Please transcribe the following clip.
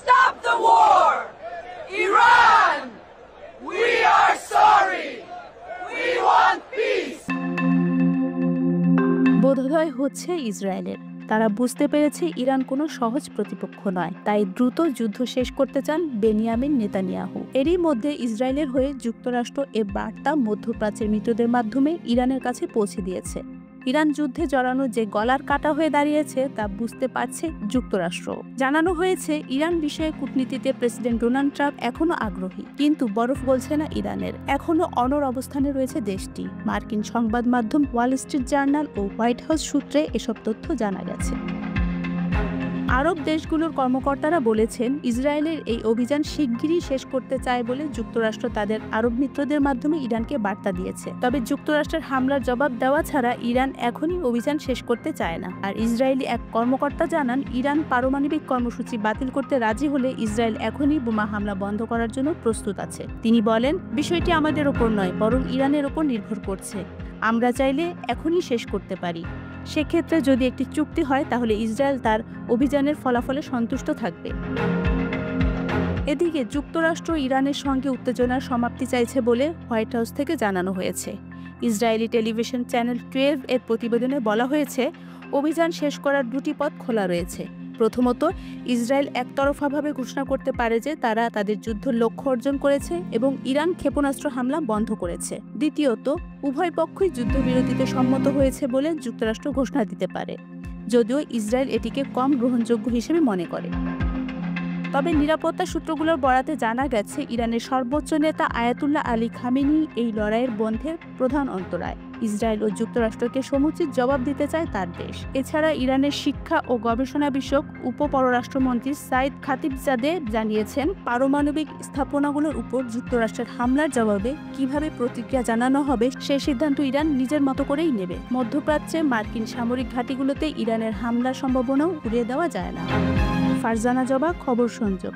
Stop the war! Iran! We are sorry! We want peace! বোধোদয় হচ্ছে ইসরায়েলের। তারা বুঝতে পেরেছে ইরান কোনো সহজ প্রতিপক্ষ নয়, তাই দ্রুত যুদ্ধ শেষ করতে চান বেনিয়ামিন নেতানিয়াহু। এরই মধ্যে ইসরায়েলের হয়ে যুক্তরাষ্ট্র এ বার্তা মধ্যপ্রাচ্যের মিত্রদের মাধ্যমে ইরানের কাছে পৌঁছে দিয়েছে। ইরান যুদ্ধে জড়ানো যে গলার কাটা হয়ে দাঁড়িয়েছে তা বুঝতে পারছে যুক্তরাষ্ট্র। জানানো হয়েছে ইরান বিষয়ে কূটনীতিতে প্রেসিডেন্ট ডোনাল্ড ট্রাম্প এখনো আগ্রহী, কিন্তু বরফ গলছে না ইরানের। এখনো অনড় অবস্থানে রয়েছে দেশটি। মার্কিন সংবাদ মাধ্যম ওয়াল স্ট্রিট জার্নাল ও হোয়াইট হাউস সূত্রে এসব তথ্য জানা গেছে। আরব দেশগুলোর কর্মকর্তারা বলেছেন ইসরায়েলের এই অভিযান শিগগিরই শেষ করতে চায় বলে যুক্তরাষ্ট্র তাদের আরব মিত্রদের মাধ্যমে ইরানকে বার্তা দিয়েছে। তবে যুক্তরাষ্ট্রের হামলার জবাব দেওয়া ছাড়া ইরান এখনই অভিযান শেষ করতে চায় না। আর ইসরায়েলি এক কর্মকর্তা জানান ইরান পারমাণবিক কর্মসূচি বাতিল করতে রাজি হলে ইসরায়েল এখনই বোমা হামলা বন্ধ করার জন্য প্রস্তুত আছে। তিনি বলেন, বিষয়টি আমাদের ওপর নয়, বরং ইরানের ওপর নির্ভর করছে। আমরা চাইলে এখনই শেষ করতে পারি। সেক্ষেত্রে যদি একটি চুক্তি হয় তাহলে ইসরায়েল তার অভিযানের ফলাফলে সন্তুষ্ট থাকবে। এদিকে যুক্তরাষ্ট্র ইরানের সঙ্গে উত্তেজনার সমাপ্তি চাইছে বলে হোয়াইট হাউস থেকে জানানো হয়েছে। ইসরায়েলি টেলিভিশন চ্যানেল 12 এর প্রতিবেদনে বলা হয়েছে অভিযান শেষ করার দুটি পথ খোলা রয়েছে। প্রথমত, ইসরায়েল একতরফাভাবে ঘোষণা করতে পারে যে তারা তাদের যুদ্ধ লক্ষ্য অর্জন করেছে এবং ইরান ক্ষেপণাস্ত্র হামলা বন্ধ করেছে। দ্বিতীয়ত, উভয় পক্ষই যুদ্ধবিরতিতে সম্মত হয়েছে বলে যুক্তরাষ্ট্র ঘোষণা দিতে পারে, যদিও ইসরায়েল এটিকে কম গ্রহণযোগ্য হিসেবে মনে করে। তবে নিরাপত্তা সূত্রগুলোর বরাতে জানা গেছে ইরানের সর্বোচ্চ নেতা আয়াতুল্লাহ আলী খামেনি এই লড়াইয়ের বন্ধের প্রধান অন্তরায়। ইসরায়েল ও যুক্তরাষ্ট্রকে সমুচিত জবাব দিতে চায় তার দেশ। এছাড়া ইরানের শিক্ষা ও গবেষণা বিষয়ক উপপররাষ্ট্রমন্ত্রী সাইদ খাতিবজাদে জানিয়েছেন পারমাণবিক স্থাপনাগুলোর উপর যুক্তরাষ্ট্রের হামলার জবাবে কিভাবে প্রতিক্রিয়া জানানো হবে সে সিদ্ধান্ত ইরান নিজের মতো করেই নেবে। মধ্যপ্রাচ্যে মার্কিন সামরিক ঘাঁটিগুলোতে ইরানের হামলার সম্ভাবনাও উড়িয়ে দেওয়া যায় না। ফারজানা জবা, খবর সংযোগ।